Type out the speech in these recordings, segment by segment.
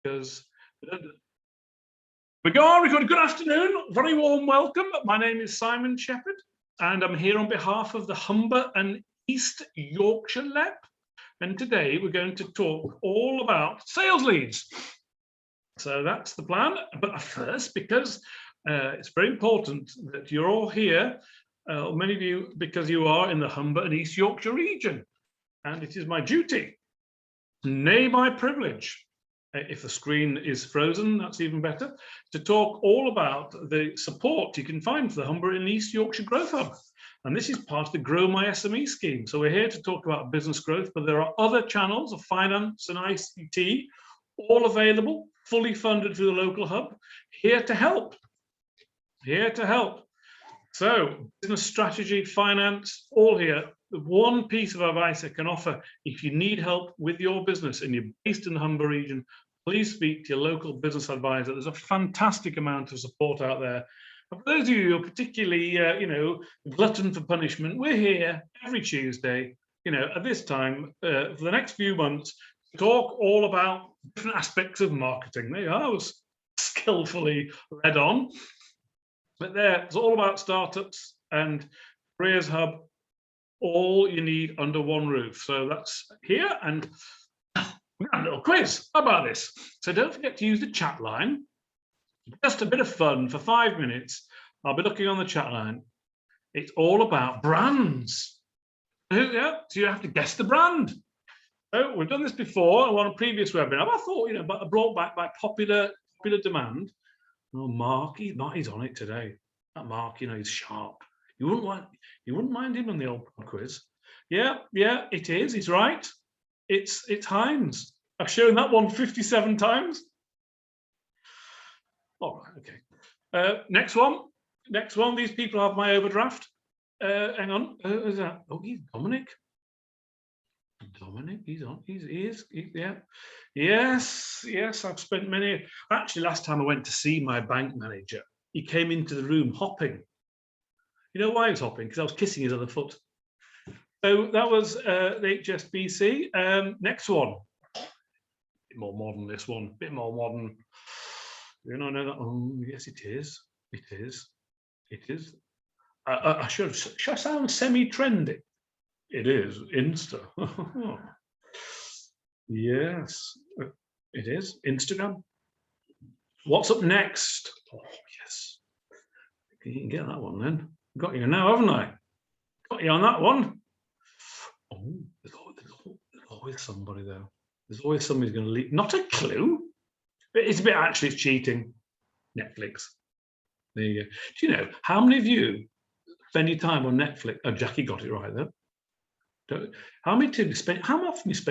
because we go on. We've got a good afternoon, very warm welcome. My name is Simon Shepherd, and I'm here on behalf of the Humber and East Yorkshire LEP. And today we're going to talk all about sales leads. So that's the plan. But first, because it's very important that you're all here, many of you, because you are in the Humber and East Yorkshire region. And it is my duty, nay, my privilege, if the screen is frozen, that's even better, to talk all about the support you can find for the Humber and East Yorkshire Growth Hub. And this is part of the Grow My SME scheme. So we're here to talk about business growth, but there are other channels of finance and ICT, all available, fully funded through the local hub, here to help. Here to help. So business strategy, finance, all here. The one piece of advice I can offer, if you need help with your business and you're based in the Humber region, please speak to your local business advisor. There's a fantastic amount of support out there. And for those of you who are particularly, glutton for punishment, we're here every Tuesday, at this time for the next few months, to talk all about different aspects of marketing. There you are, I was skillfully led on. But there, it's all about startups and Careers Hub, all you need under one roof. So that's here, and we got a little quiz. How about this? So don't forget to use the chat line. Just a bit of fun for 5 minutes. I'll be looking on the chat line. It's all about brands. Yeah, so you have to guess the brand. So we've done this before on a previous webinar. I thought, brought back by popular demand. Oh, Mark, he's on it today. That Mark, he's sharp. You wouldn't mind him on the old quiz. Yeah, it is. He's right. It's Heinz. I've shown that one 57 times. All right, okay. Next one. These people have my overdraft. Hang on. Who's that? Oh, he's Dominic. Dominic, he's on. He is. Yeah. Yes. I've spent many. Actually, last time I went to see my bank manager, he came into the room hopping. You know why he was hopping? Because I was kissing his other foot. So that was the HSBC. Next one. A bit more modern, this one. A bit more modern. You know that? Oh, yes, it is. It is. Should I sound semi-trendy? It is. Insta. Yes, it is. Instagram. What's up next? Oh, yes. You can get that one then. Got you now, haven't I? Got you on that one. Oh, there's always somebody though. There's always somebody's going to leave. Not a clue. It's a bit, actually, it's cheating. Netflix. There you go. Do you know how many of you spend your time on Netflix? Oh, Jackie got it right though. How often you spend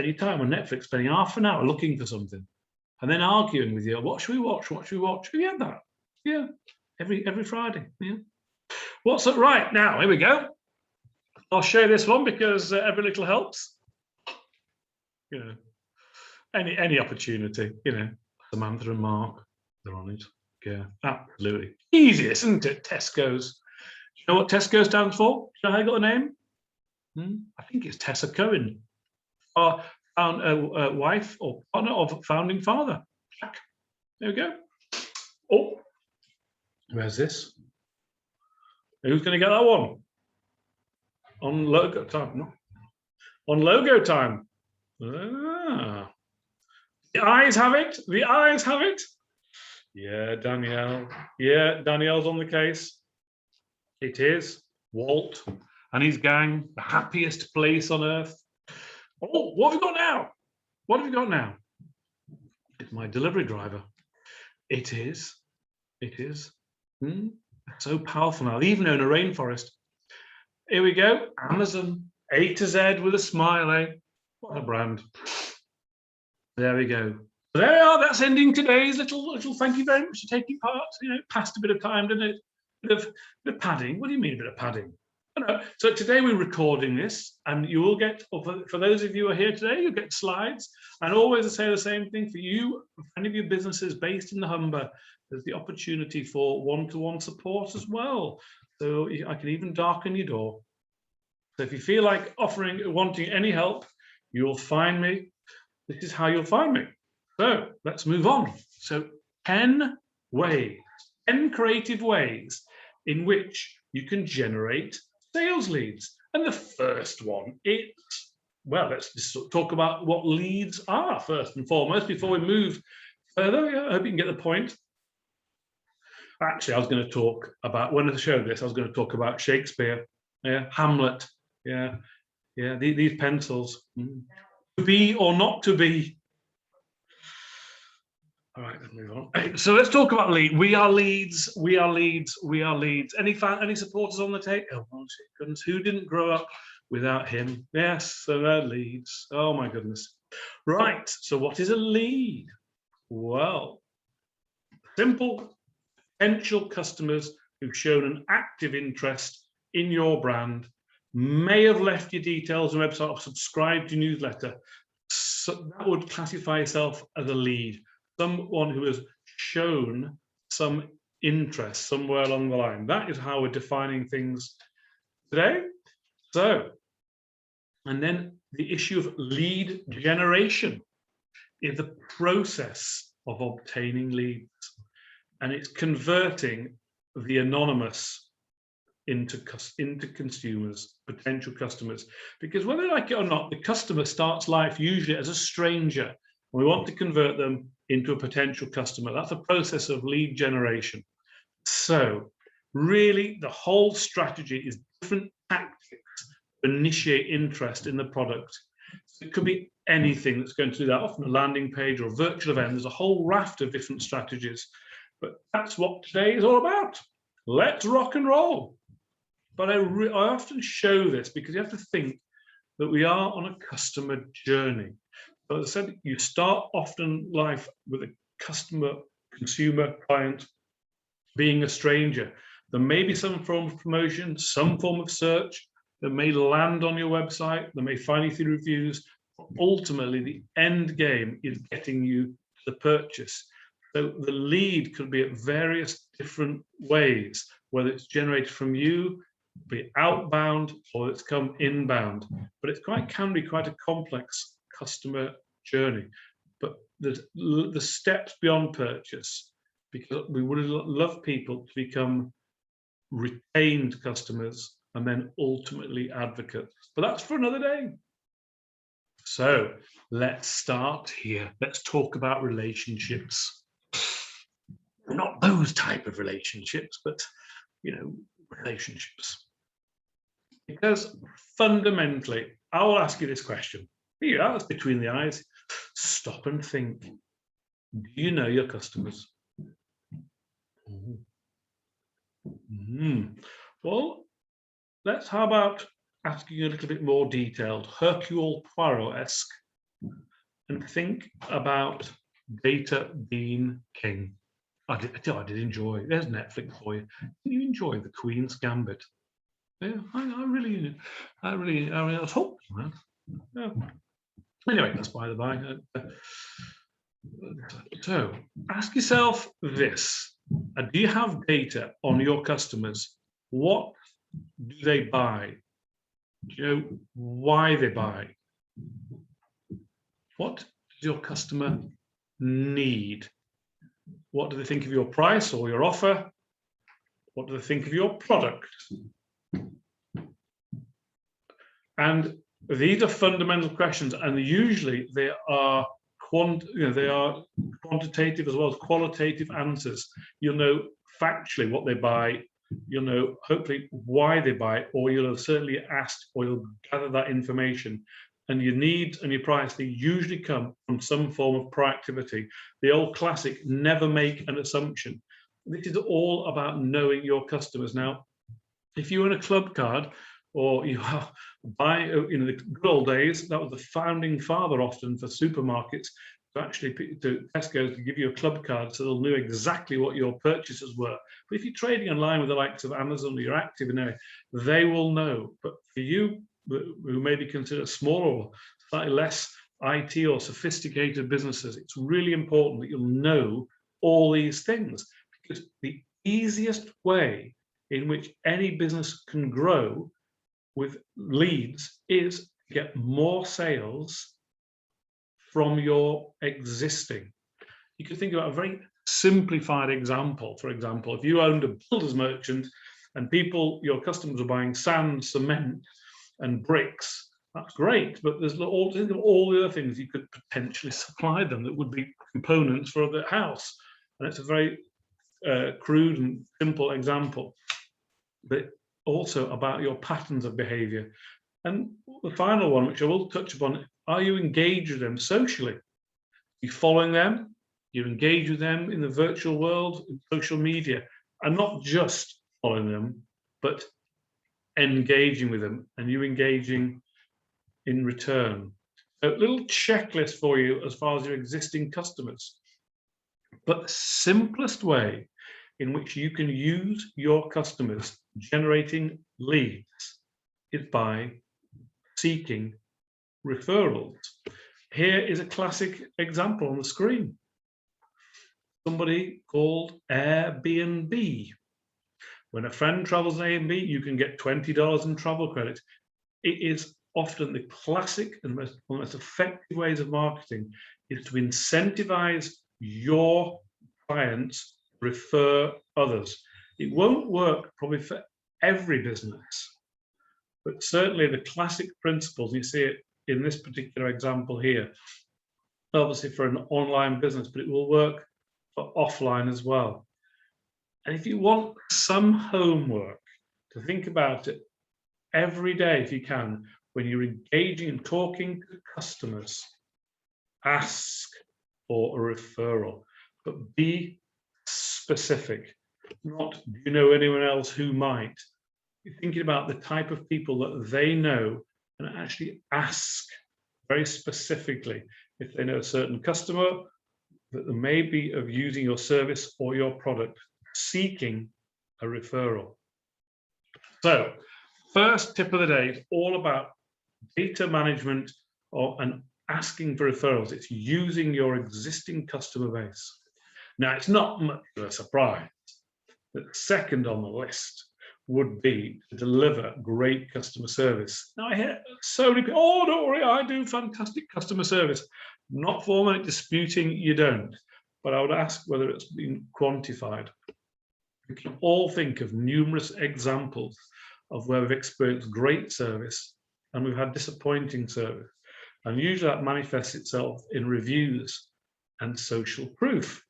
your time on Netflix, spending half an hour looking for something, and then arguing with you? What should we watch? What should we watch? Have you had that? Yeah, every Friday. Yeah. What's up? Right now, here we go. I'll share this one because every little helps. Any opportunity. Samantha and Mark, they're on it. Yeah, absolutely. Easy, isn't it? Tesco's. Do you know what Tesco stands for? Do you know how I got the name? I think it's Tessa Cohen, our wife or partner of founding father, Jack. There we go. Oh, where's this? Who's going to get that one? On logo time. No. On logo time. Ah. The eyes have it. The eyes have it. Yeah, Danielle. Yeah, Danielle's on the case. It is Walt and his gang, the happiest place on earth. Oh, what have we got now? What have we got now? It's my delivery driver. It is. So powerful now. They even own a rainforest. Here we go. Amazon, A to Z with a smile, eh? What a brand. There we go. There we are. That's ending today's little thank you very much for taking part. Passed a bit of time, didn't it? Bit of padding. What do you mean a bit of padding? So today we're recording this, and you will get, for those of you who are here today, you'll get slides. And always I say the same thing for you, for any of your businesses based in the Humber, there's the opportunity for one-to-one support as well. So I can even darken your door. So if you feel like wanting any help, you'll find me. This is how you'll find me. So let's move on. So 10 ways, 10 creative ways in which you can generate sales leads. And the first one is, well, let's just talk about what leads are first and foremost before we move further. I hope you can get the point. Actually, I was going to talk about, when I showed this, I was going to talk about Shakespeare, Hamlet, these pencils. To be or not to be. All right, let's move on. So let's talk about lead. We are leads. We are leads. We are leads. Any supporters on the tape? Oh, goodness, who didn't grow up without him? Yes, so they're leads. Oh my goodness. Right. So what is a lead? Well, simple. Potential customers who've shown an active interest in your brand, may have left your details on the website or subscribed to your newsletter. So that would classify yourself as a lead. Someone who has shown some interest somewhere along the line. That is how we're defining things today. So, and then the issue of lead generation is the process of obtaining leads, and it's converting the anonymous into consumers, potential customers. Because whether they like it or not, the customer starts life usually as a stranger. We want to convert them into a potential customer. That's a process of lead generation. So really, the whole strategy is different tactics to initiate interest in the product. So it could be anything that's going to do that, often a landing page or a virtual event. There's a whole raft of different strategies. But that's what today is all about. Let's rock and roll. But I often show this because you have to think that we are on a customer journey. But as I said, you start often life with a customer, consumer, client being a stranger. There may be some form of promotion, some form of search that may land on your website, they may find you through reviews. Ultimately, the end game is getting you to the purchase. So the lead could be at various different ways, whether it's generated from you, be it outbound, or it's come inbound. But it can be quite a complex customer journey. But the steps beyond purchase, because we would love people to become retained customers and then ultimately advocates. But that's for another day. So let's start here. Let's talk about relationships. Not those type of relationships, but relationships. Because fundamentally, I will ask you this question. Here, that's between the eyes. Stop and think. Do you know your customers? Well, how about asking you a little bit more detailed, Hercule Poirot-esque, and think about data being king. I did enjoy. There's Netflix for you. Did you enjoy The Queen's Gambit? Yeah, I really was hooked, man. Yeah. Anyway, that's by the by. So, ask yourself this: do you have data on your customers? What do they buy? Do you know why they buy? What does your customer need? What do they think of your price or your offer? What do they think of your product? And these are fundamental questions, and usually they are quantitative as well as qualitative answers. You'll know factually what they buy. You'll know hopefully why they buy, or you'll have certainly asked, or you'll gather that information. And your needs and your price, they usually come from some form of proactivity. The old classic, never make an assumption. This is all about knowing your customers. Now, if you own a club card, or you buy, in the good old days, that was the founding father often for supermarkets, to Tesco to give you a club card so they'll know exactly what your purchases were. But if you're trading online with the likes of Amazon, or you're active in there, they will know. But for you, who may be considered small or slightly less IT or sophisticated businesses, it's really important that you'll know all these things, because the easiest way in which any business can grow with leads is to get more sales from your existing. You could think about a very simplified example. For example, if you owned a builder's merchant and your customers are buying sand, cement, and bricks, that's great, but think of all the other things you could potentially supply them that would be components for the house. And it's a very crude and simple example, but also about your patterns of behavior. And the final one, which I will touch upon, are you engaged with them socially? Are you following them? You engage with them in the virtual world, in social media, and not just following them, but engaging with them, and you engaging in return. A little checklist for you as far as your existing customers. But the simplest way in which you can use your customers generating leads is by seeking referrals. Here is a classic example on the screen. Somebody called Airbnb. When a friend travels on Airbnb, you can get $20 in travel credit. It is often the classic and one of the most effective ways of marketing is to incentivize your clients to refer others. It won't work probably for every business, but certainly the classic principles, you see it in this particular example here, obviously for an online business, but it will work for offline as well. And if you want some homework, to think about it every day if you can, when you're engaging and talking to customers, ask for a referral, but be specific. Not, do you know anyone else who might? You're thinking about the type of people that they know and actually ask very specifically if they know a certain customer that they may be of using your service or your product, seeking a referral. So, first tip of the day is all about data management and asking for referrals. It's using your existing customer base. Now, it's not much of a surprise that second on the list would be to deliver great customer service. Now, I hear so many people, oh, don't worry, I do fantastic customer service. Not for a minute disputing you don't, but I would ask whether it's been quantified. We can all think of numerous examples of where we've experienced great service and we've had disappointing service. And usually that manifests itself in reviews and social proof.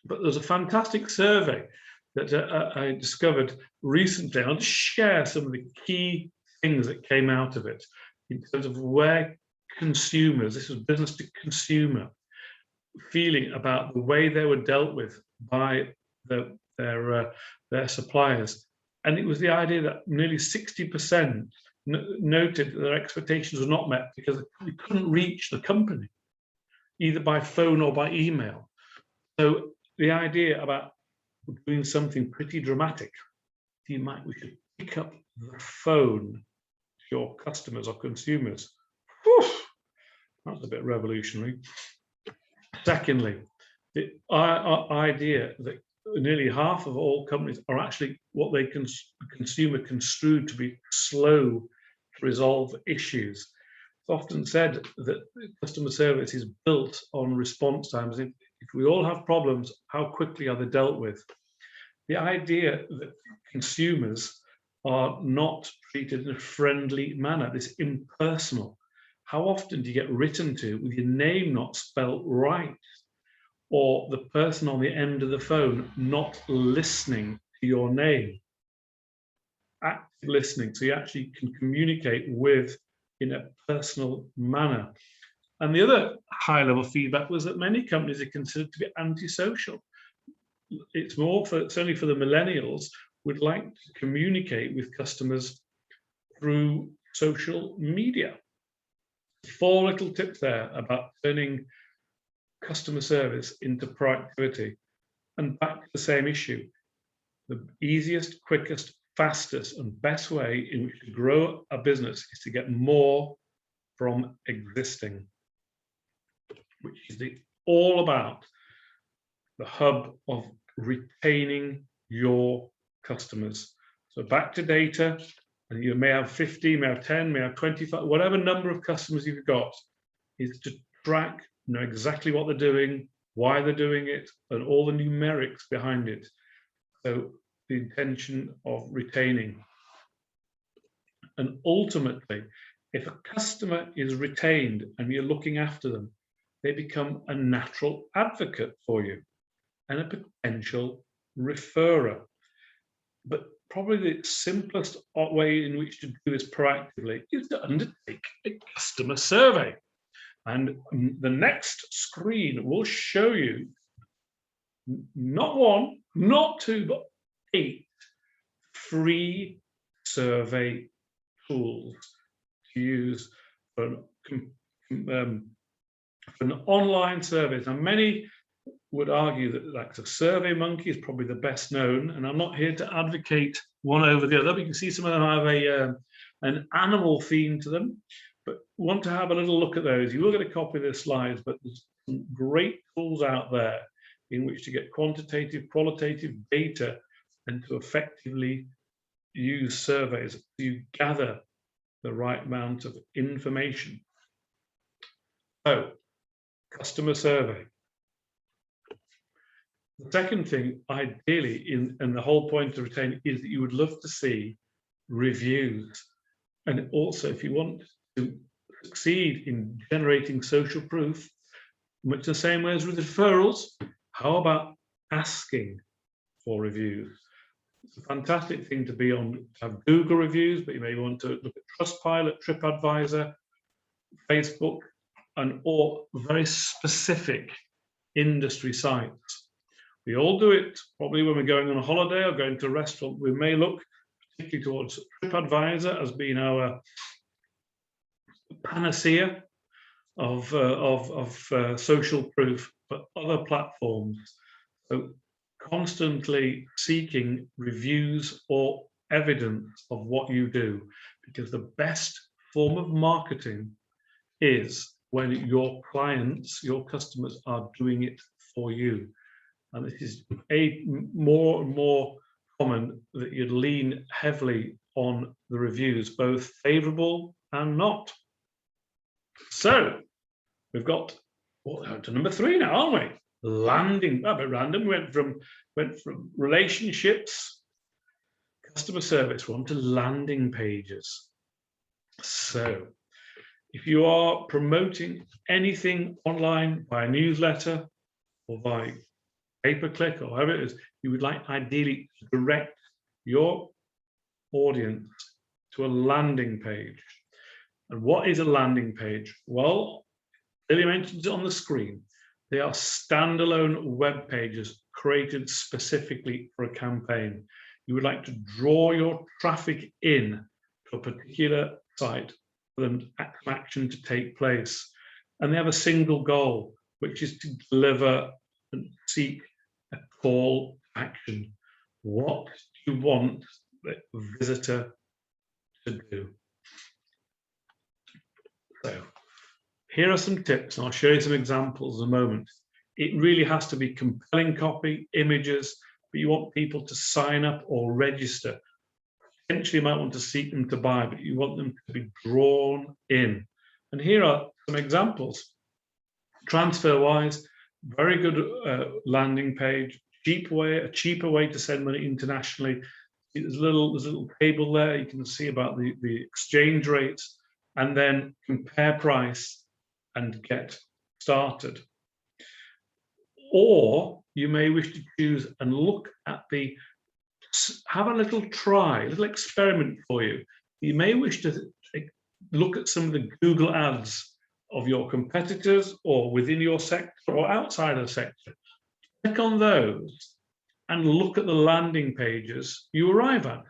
But there's a fantastic survey that I discovered recently. I'll just share some of the key things that came out of it in terms of where consumers, this was business to consumer, feeling about the way they were dealt with by their suppliers. And it was the idea that nearly 60% noted that their expectations were not met because they couldn't reach the company, either by phone or by email. So the idea about doing something pretty dramatic, we should pick up the phone to your customers or consumers. Whew, that's a bit revolutionary. Secondly, the idea that nearly half of all companies are actually what they consumer construed to be slow to resolve issues. It's often said that customer service is built on response times. If we all have problems, how quickly are they dealt with? The idea that consumers are not treated in a friendly manner, this impersonal. How often do you get written to with your name not spelled right? Or the person on the end of the phone not listening to your name? Active listening, so you actually can communicate with in a personal manner. And the other high-level feedback was that many companies are considered to be antisocial. It's more certainly for the millennials, would like to communicate with customers through social media. 4 little tips there about turning customer service into proactivity. And back to the same issue, the easiest, quickest, fastest and best way in which to grow a business is to get more from existing, which is all about the hub of retaining your customers. So back to data, and you may have 50, may have 10, may have 25, whatever number of customers you've got, is to track, know exactly what they're doing, why they're doing it, and all the numerics behind it. So the intention of retaining. And ultimately, if a customer is retained and you're looking after them, they become a natural advocate for you and a potential referrer. But probably the simplest way in which to do this proactively is to undertake a customer survey. And the next screen will show you not one, not two, but 8 free survey tools to use for an online survey. Now, many would argue that like the SurveyMonkey is probably the best known, and I'm not here to advocate one over the other. You can see some of them have an animal theme to them, but want to have a little look at those. You will get a copy of the slides, but there's some great tools out there in which to get quantitative, qualitative data and to effectively use surveys to gather the right amount of information. So, customer survey. The second thing, ideally, and the whole point to retain, is that you would love to see reviews. And also, if you want to succeed in generating social proof, much the same way as with referrals, how about asking for reviews? It's a fantastic thing to be on, to have Google reviews, but you may want to look at Trustpilot, TripAdvisor, Facebook, or very specific industry sites. We all do it probably when we're going on a holiday or going to a restaurant. We may look particularly towards TripAdvisor as being our panacea of social proof, but other platforms. So constantly seeking reviews or evidence of what you do, because the best form of marketing is when your clients, your customers, are doing it for you. And it is more and more common that you'd lean heavily on the reviews, both favorable and not. So we've got to number 3 now, aren't we? Landing, a bit random. Went from relationships, customer service, we're on to landing pages. So if you are promoting anything online by a newsletter or by pay-per-click or whatever it is, you would like ideally to direct your audience to a landing page. And what is a landing page? Well, Lily mentions it on the screen. They are standalone web pages created specifically for a campaign. You would like to draw your traffic in to a particular site for them action to take place. And they have a single goal, which is to deliver and seek a call to action. What do you want the visitor to do? So here are some tips, and I'll show you some examples in a moment. It really has to be compelling copy, images, but you want people to sign up or register. Potentially you might want to seek them to buy, but you want them to be drawn in. And here are some examples. TransferWise, very good landing page, a cheaper way to send money internationally. There's a little table there. You can see about the exchange rates, and then compare price and get started. Or you may wish to choose and look at have a little try, a little experiment for you. You may wish to look at some of the Google ads of your competitors or within your sector or outside of the sector. Click on those and look at the landing pages you arrive at.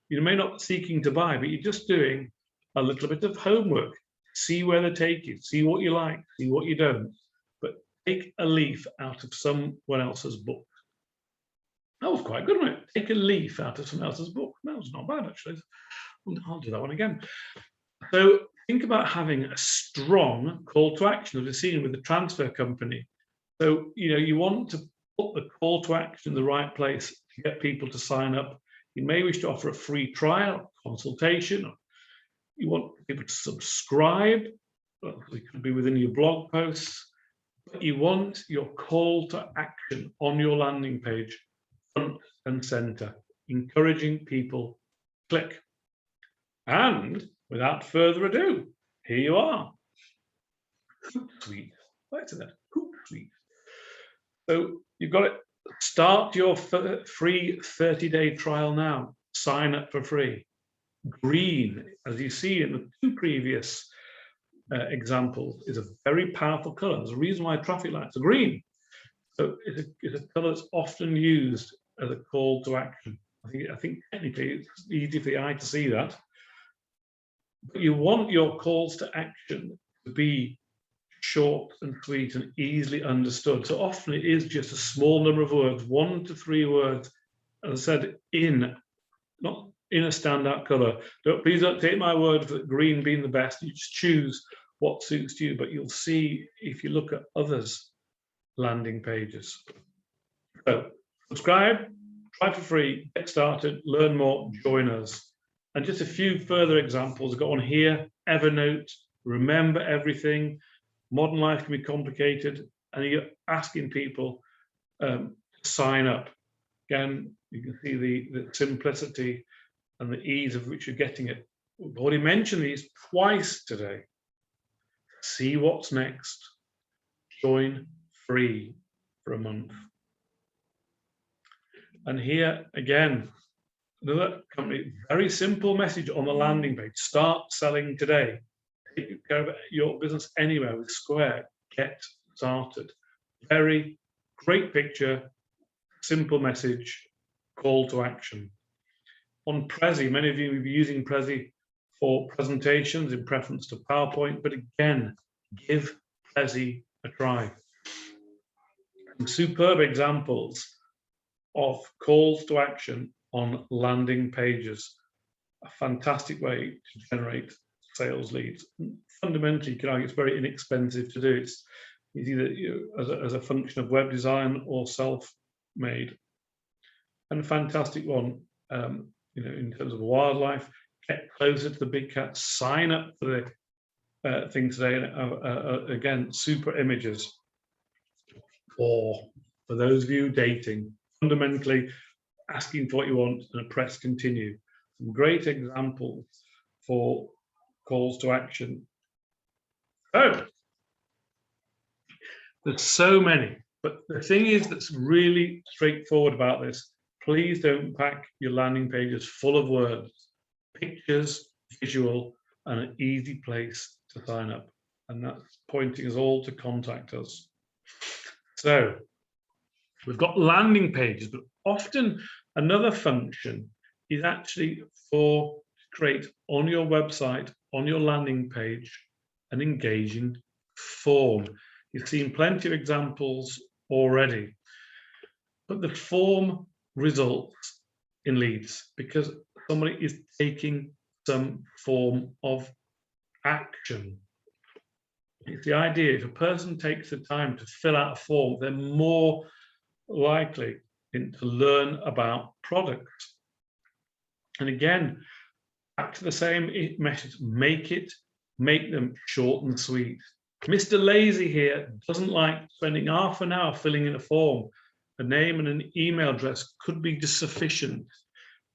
You may not be seeking to buy, but you're just doing a little bit of homework. See where they take you, see what you like, see what you don't, but take a leaf out of someone else's book. That was quite good, wasn't it? Take a leaf out of someone else's book. That was not bad, actually. I'll do that one again. So think about having a strong call to action, as we've seen with the transfer company. So, you want to put the call to action in the right place to get people to sign up. You may wish to offer a free trial, consultation. You want people to subscribe, it could be within your blog posts, but you want your call to action on your landing page front and center, encouraging people to click. And without further ado, here you are. Hootsuite. What's that? Hootsuite. So you've got it. Start your free 30-day trial now. Sign up for free. Green, as you see in the two previous examples, is a very powerful color. There's a reason why traffic lights are green. So it's a color that's often used as a call to action. I think technically it's easy for the eye to see that. But you want your calls to action to be short and sweet and easily understood. So often it is just a small number of words, 1 to 3 words, as I said, not in a standout color. Please don't take my word for green being the best. You just choose what suits you, but you'll see if you look at others' landing pages. So subscribe, try for free, get started, learn more, join us. And just a few further examples. I've got one here, Evernote, remember everything. Modern life can be complicated, and you're asking people to sign up. Again, you can see the simplicity and the ease of which you're getting it. We've already mentioned these twice today. See what's next. Join free for a month. And here again, another company, very simple message on the landing page. Start selling today. Take care of your business anywhere with Square. Get started. Very great picture, simple message, call to action. On Prezi, many of you will be using Prezi for presentations in preference to PowerPoint, but again, give Prezi a try. Some superb examples of calls to action on landing pages. A fantastic way to generate sales leads. Fundamentally, you can argue it's very inexpensive to do. It's either as a function of web design or self-made. And a fantastic one, in terms of wildlife, get closer to the big cats, sign up for the thing today. Again, super images. Or for those of you dating, fundamentally asking for what you want and press continue. Some great examples for calls to action. So there's so many, but the thing is that's really straightforward about this. Please don't pack your landing pages full of words, pictures, visual, and an easy place to sign up. And that's pointing us all to contact us. So we've got landing pages, but often another function is actually to create on your website, on your landing page, an engaging form. You've seen plenty of examples already, but the form results in leads because somebody is taking some form of action. It's the idea, if a person takes the time to fill out a form, they're more likely to learn about products. And again, back to the same message, make them short and sweet. Mr. Lazy here doesn't like spending half an hour filling in a form. A name and an email address could be just sufficient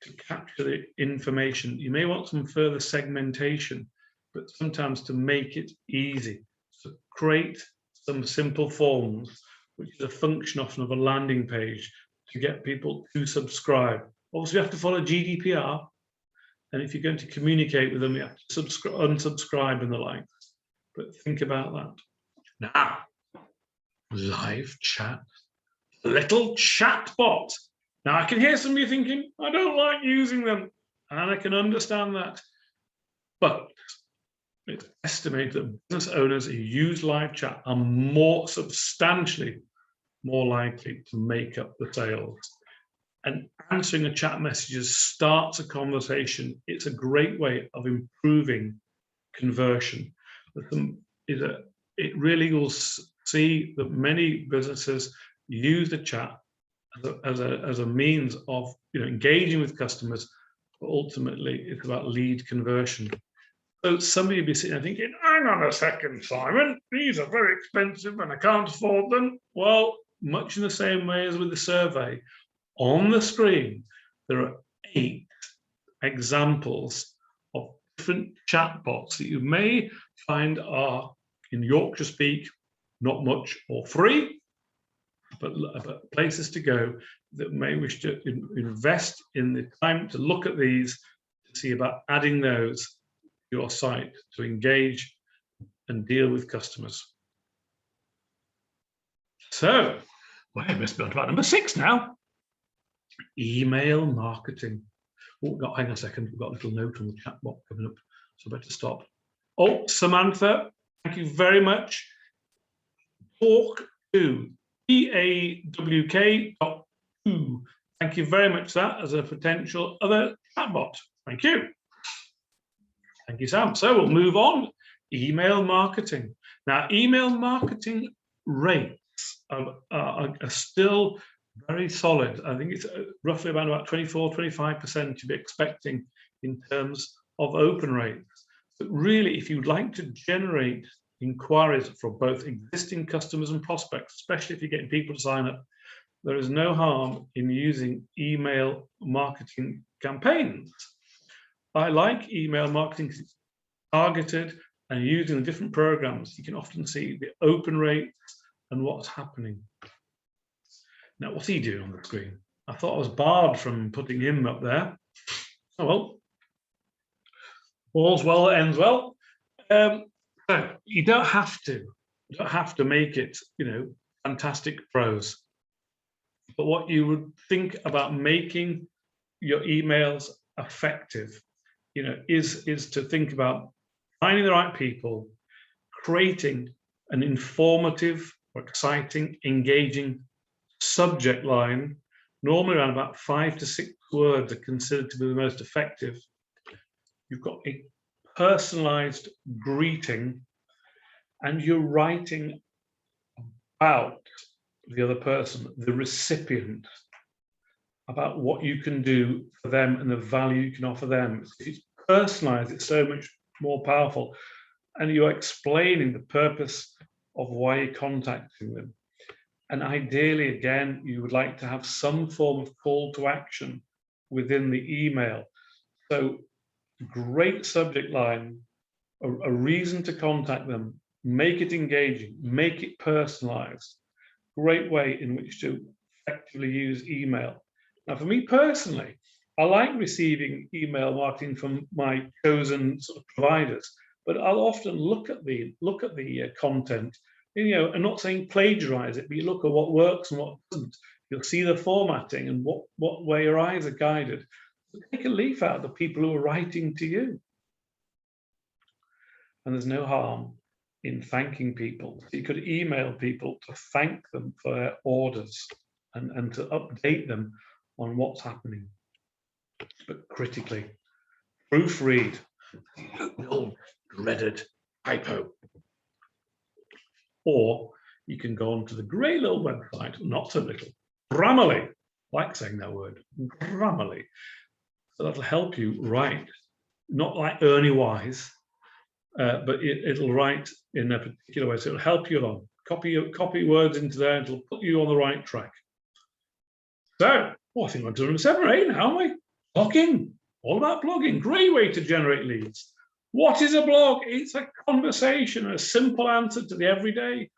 to capture the information. You may want some further segmentation, but sometimes to make it easy. So create some simple forms, which is a function often of a landing page to get people to subscribe. Also, you have to follow GDPR. And if you're going to communicate with them, you have to unsubscribe and the like. But think about that. Now, live chat. Little chat bot. Now, I can hear some of you thinking, I don't like using them. And I can understand that. But it's estimated that business owners who use live chat are substantially more likely to make up the sales. And answering a chat messages starts a conversation. It's a great way of improving conversion. It really will see that many businesses use the chat as a means of engaging with customers, but ultimately it's about lead conversion. So somebody will be sitting there thinking, hang on a second, Simon, these are very expensive and I can't afford them. Well, much in the same way as with the survey, on the screen, there are 8 examples of different chatbots that you may find are, in Yorkshire speak, not much or free, but places to go that may wish to invest in the time to look at these, to see about adding those to your site to engage and deal with customers. So, well, I must be on to about number 6 now. Email marketing. Oh, no, hang on a second. We've got a little note on the chat box coming up, so I better stop. Oh, Samantha, thank you very much. Talk to ADVOCACY.2. Thank you very much for that as a potential other chatbot. Thank you. Thank you, Sam. So we'll move on. Email marketing. Now, email marketing rates are still very solid. I think it's roughly about 24–25% to be expecting in terms of open rates. But really, if you'd like to generate inquiries from both existing customers and prospects, especially if you're getting people to sign up, there is no harm in using email marketing campaigns. I like email marketing because it's targeted, and using the different programs, you can often see the open rates and what's happening. Now, what's he doing on the screen? I thought I was barred from putting him up there. Oh well, all's well that ends well. So you don't have to make it, fantastic prose. But what you would think about making your emails effective, is to think about finding the right people, creating an informative or exciting, engaging subject line. Normally around about 5 to 6 words are considered to be the most effective. You've got a personalized greeting, and you're writing about the other person, the recipient, about what you can do for them and the value you can offer them. If it's personalized, it's so much more powerful. And you're explaining the purpose of why you're contacting them. And ideally, again, you would like to have some form of call to action within the email. So great subject line, a reason to contact them, make it engaging, make it personalized. Great way in which to effectively use email. Now, for me personally, I like receiving email marketing from my chosen sort of providers, but I'll often look at the content. I'm not saying plagiarize it, but you look at what works and what doesn't. You'll see the formatting and what way your eyes are guided. So take a leaf out of the people who are writing to you. And there's no harm in thanking people. You could email people to thank them for their orders and to update them on what's happening. But critically, proofread the old dreaded typo. Or you can go onto the great little website, not so little, Grammarly, like saying that word, Grammarly. So that'll help you write, not like Ernie Wise, but it'll write in a particular way. So it'll help you along. Copy words into there, and it'll put you on the right track. So, I think we're doing 7 or 8 now, aren't we? Blogging, all about blogging. Great way to generate leads. What is a blog? It's a conversation, a simple answer to the everyday.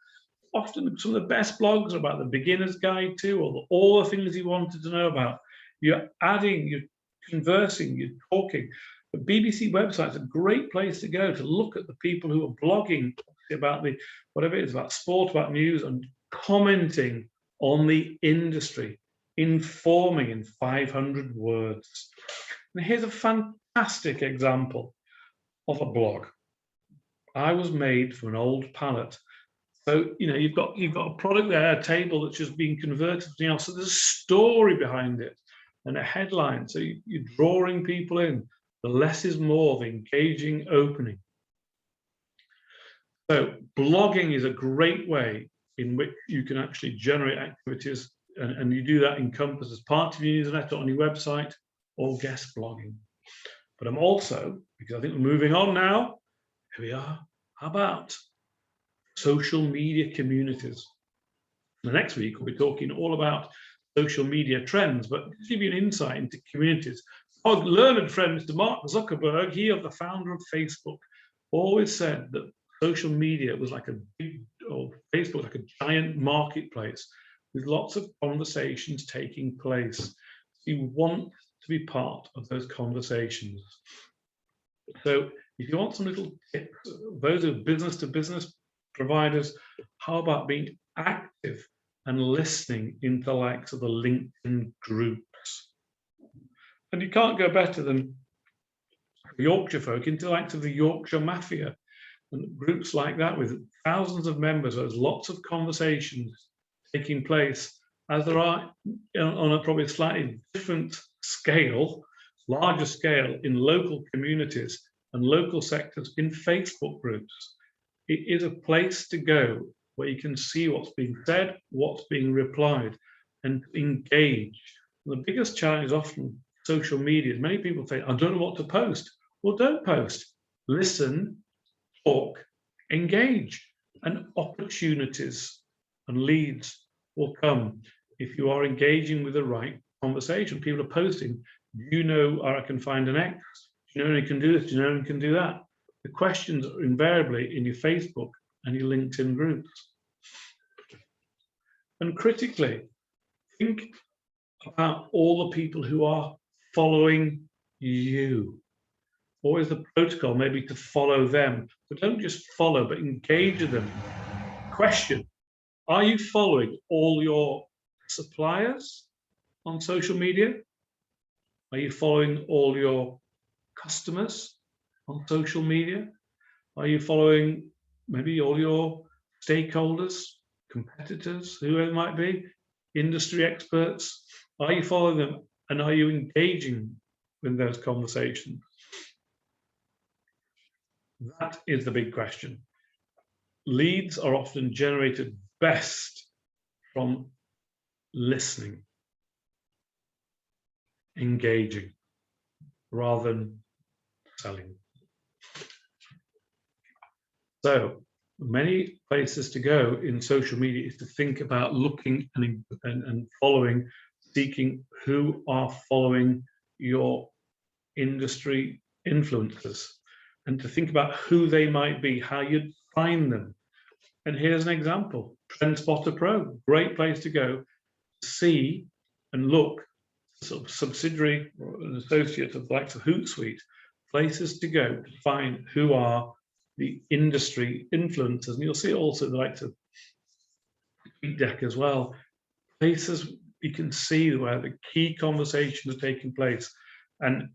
Often some of the best blogs are about the beginner's guide to, or all the things you wanted to know about. You're adding, you're conversing, you're talking. The BBC website's a great place to go to look at the people who are blogging about whatever it is, about sport, about news, and commenting on the industry, informing in 500 words. And here's a fantastic example of a blog. I was made from an old pallet. So, you've got a product there, a table that's just being converted to something else. So there's a story behind it and a headline. So you're drawing people in. The less is more, the engaging opening. So blogging is a great way in which you can actually generate activities, and you do that in Compass as part of your newsletter on your website, or guest blogging. But I'm also, because I think we're moving on now, here we are, how about social media communities? The next week, we'll be talking all about social media trends, but to give you an insight into communities. Our learned friend, Mr. Mark Zuckerberg, he is the founder of Facebook, always said that social media was like a big, or Facebook like a giant marketplace with lots of conversations taking place. You want to be part of those conversations. So if you want some little tips, those are business to business providers, how about being active and listening into the likes of the LinkedIn groups? And you can't go better than Yorkshire folk into the likes of the Yorkshire Mafia and groups like that with thousands of members. There's lots of conversations taking place, as there are on a probably slightly different scale, larger scale in local communities and local sectors in Facebook groups. It is a place to go where you can see what's being said, what's being replied, and engage. The biggest challenge is often social media. Many people say, I don't know what to post. Well, don't post. Listen, talk, engage, and opportunities and leads will come if you are engaging with the right conversation. People are posting, do you know I can find an X? Do you know you can do this? Do you know you can do that? The questions are invariably in your Facebook and your LinkedIn groups. And critically, think about all the people who are following you. Always the protocol maybe to follow them, but don't just follow, but engage with them. Question, are you following all your suppliers on social media? Are you following all your customers on social media? Are you following maybe all your stakeholders, competitors, whoever it might be, industry experts? Are you following them and are you engaging in those conversations? That is the big question. Leads are often generated best from listening, engaging, rather than selling. So many places to go in social media is to think about looking and following, seeking who are following your industry influencers, and to think about who they might be, how you'd find them. And here's an example, TrendSpotter Pro, great place to go to see and look, sort of subsidiary or an associate of the likes of Hootsuite, places to go to find who are the industry influencers. And you'll see also the likes of TweetDeck as well, places you can see where the key conversations are taking place and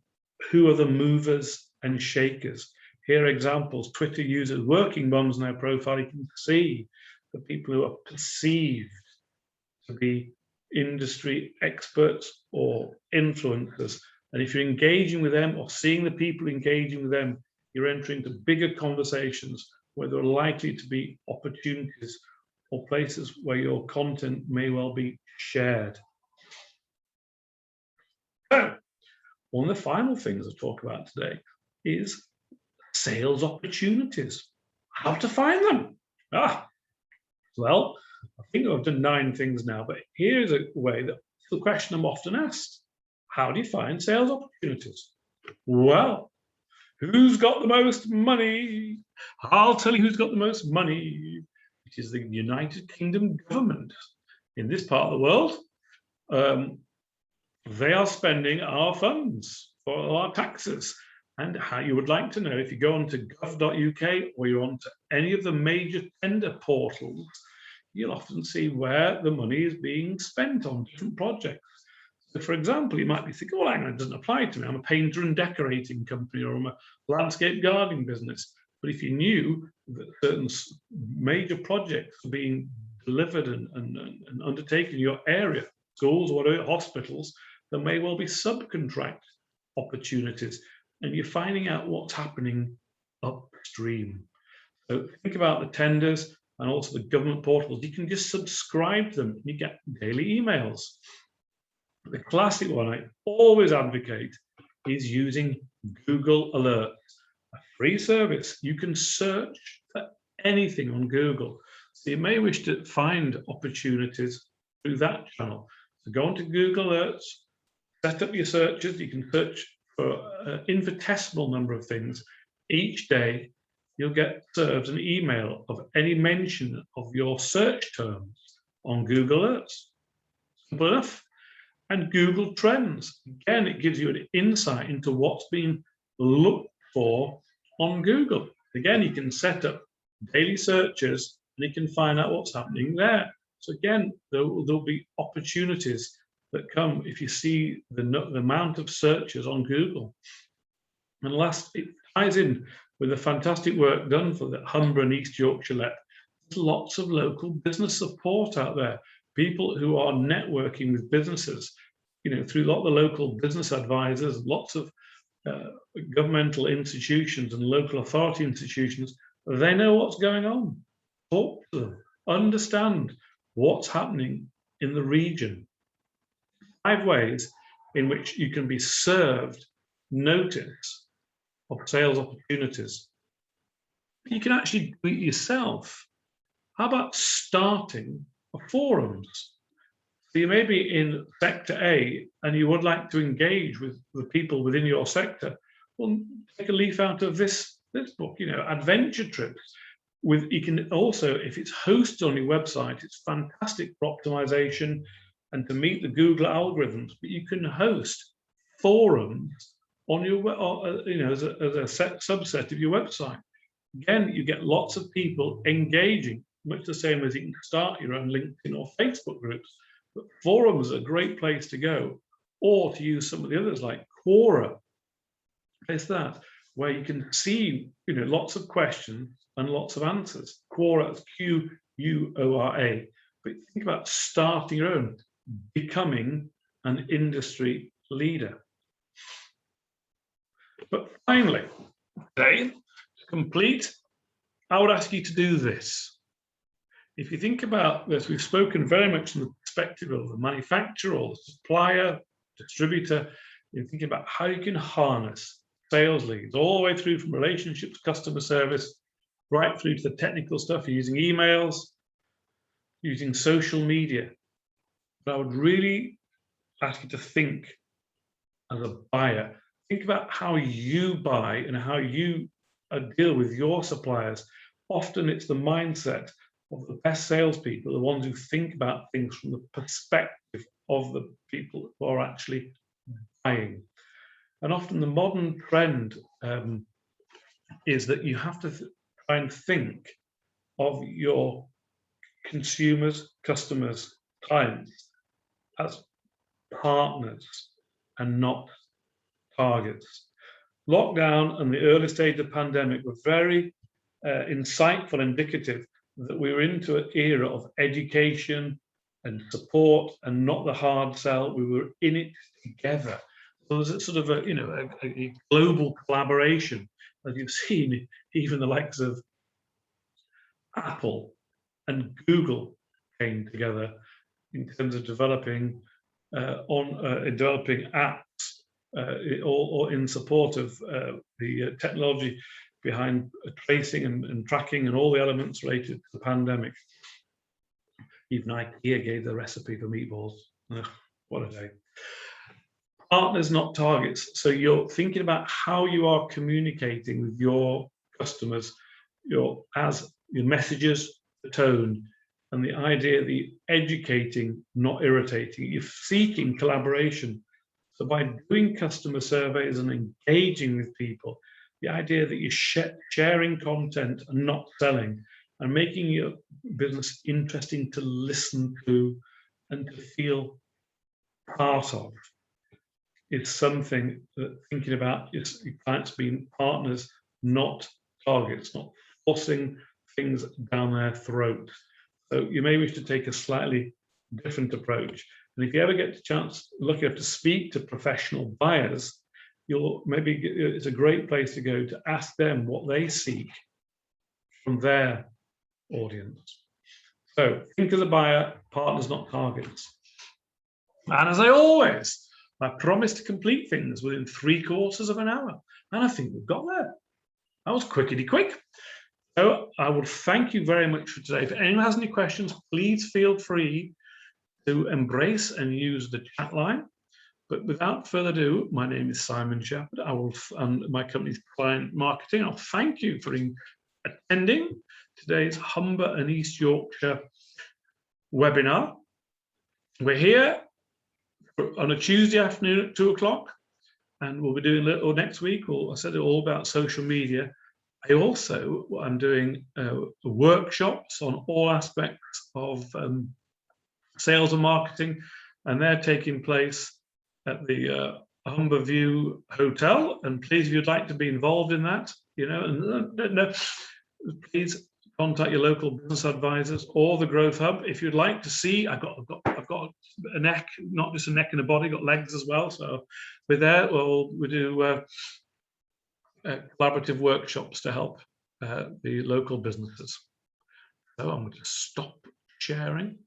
who are the movers and shakers. Here are examples, Twitter users, working mums in their profile, you can see the people who are perceived to be industry experts or influencers. And if you're engaging with them or seeing the people engaging with them, you're entering into bigger conversations where there are likely to be opportunities or places where your content may well be shared. So, one of the final things I'll talk about today is sales opportunities. How to find them? Well, I think I've done 9 things now, but here's a way that the question I'm often asked: how do you find sales opportunities? Well, who's got the most money? I'll tell you who's got the most money. It is the United Kingdom government. In this part of the world, they are spending our funds for our taxes. And how you would like to know, if you go onto gov.uk or you're onto any of the major tender portals, you'll often see where the money is being spent on different projects. So for example, you might be thinking, oh, hang on, it doesn't apply to me. I'm a painter and decorating company, or I'm a landscape gardening business. But if you knew that certain major projects are being delivered and undertaken in your area, schools, whatever, hospitals, there may well be subcontract opportunities. And you're finding out what's happening upstream. So think about the tenders and also the government portals. You can just subscribe to them. You get daily emails. The classic one I always advocate is using Google Alerts, a free service. You can search for anything on Google. So you may wish to find opportunities through that channel. So go onto Google Alerts, set up your searches. You can search for an infinitesimal number of things. Each day, you'll get served an email of any mention of your search terms on Google Alerts. Simple enough. And Google Trends. Again, it gives you an insight into what's being looked for on Google. Again, you can set up daily searches and you can find out what's happening there. So again, there'll be opportunities that come if you see the amount of searches on Google. And last, it ties in with the fantastic work done for the Humber and East Yorkshire Let. There's lots of local business support out there. People who are networking with businesses, through a lot of the local business advisors, lots of governmental institutions and local authority institutions. They know what's going on. Talk to them, understand what's happening in the region. 5 ways in which you can be served notice of sales opportunities. You can actually do it yourself. How about starting forums? So you may be in sector A and you would like to engage with the people within your sector. Well, take a leaf out of this book, adventure trips. You can also, if it's hosted on your website, it's fantastic for optimization and to meet the Google algorithms, but you can host forums on your, as a subset of your website. Again, you get lots of people engaging, much the same as you can start your own LinkedIn or Facebook groups. But forums are a great place to go, or to use some of the others like Quora. It's that where you can see, lots of questions and lots of answers. Quora is Quora. But think about starting your own, becoming an industry leader. But finally, today, to complete, I would ask you to do this. If you think about this, we've spoken very much from the perspective of the manufacturer or the supplier, distributor. You're thinking about how you can harness sales leads all the way through from relationships, customer service, right through to the technical stuff, using emails, using social media. But I would really ask you to think as a buyer. Think about how you buy and how you deal with your suppliers. Often it's the mindset of the best salespeople, the ones who think about things from the perspective of the people who are actually buying. And often the modern trend is that you have to try and think of your consumers, customers, clients as partners and not targets. Lockdown and the early stage of the pandemic were very insightful, indicative that we were into an era of education and support and not the hard sell. We were in it together. So there's a sort of a global collaboration, as you've seen, even the likes of Apple and Google came together in terms of developing apps or in support of the technology behind tracing and tracking and all the elements related to the pandemic. Even IKEA gave the recipe for meatballs. What a day. Partners, not targets. So you're thinking about how you are communicating with your customers, your messages, the tone, and the idea that you're educating, not irritating. You're seeking collaboration. So by doing customer surveys and engaging with people, the idea that you're sharing content and not selling, and making your business interesting to listen to and to feel part of, is something that thinking about your clients being partners, not targets, not forcing things down their throat. So you may wish to take a slightly different approach. And if you ever get the chance, lucky enough to speak to professional buyers, it's a great place to go to ask them what they seek from their audience. So think as a buyer, partners, not targets. And as I promise to complete things within 3/4 of an hour. And I think we've got there. That was quickety quick. So I will thank you very much for today. If anyone has any questions, please feel free to embrace and use the chat line. But without further ado, my name is Simon Shepherd. And my company's Client Marketing. I'll thank you for attending today's Humber and East Yorkshire webinar. We're here on a Tuesday afternoon at 2 o'clock, and we'll be doing a little next week. I said it all about social media. I'm doing workshops on all aspects of sales and marketing, and they're taking place at the Humber View Hotel. And please, if you'd like to be involved in that, please contact your local business advisors or the Growth Hub. If you'd like to see, I've got a neck, not just a neck and a body, got legs as well. So we're there. We do collaborative workshops to help the local businesses. So I'm going to stop sharing.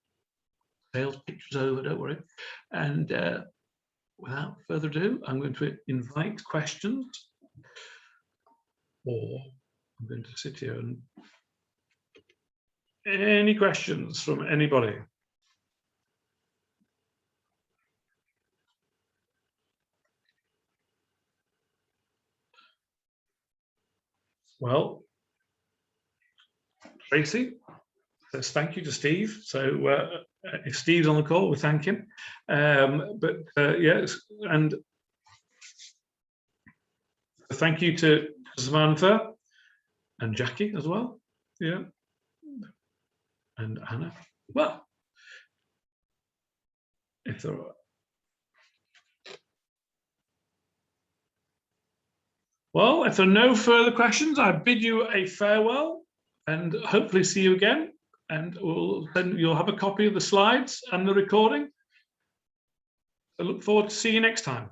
Sales pictures over, don't worry. And without further ado, I'm going to invite questions, or I'm going to sit here and any questions from anybody? Well, Tracy says thank you to Steve. So if Steve's on the call, we thank him. Yes, and thank you to Samantha and Jackie as well. Yeah, and Anna. Well, if there are. Well, if there are no further questions, I bid you a farewell and hopefully see you again. And then you'll have a copy of the slides and the recording. I look forward to seeing you next time.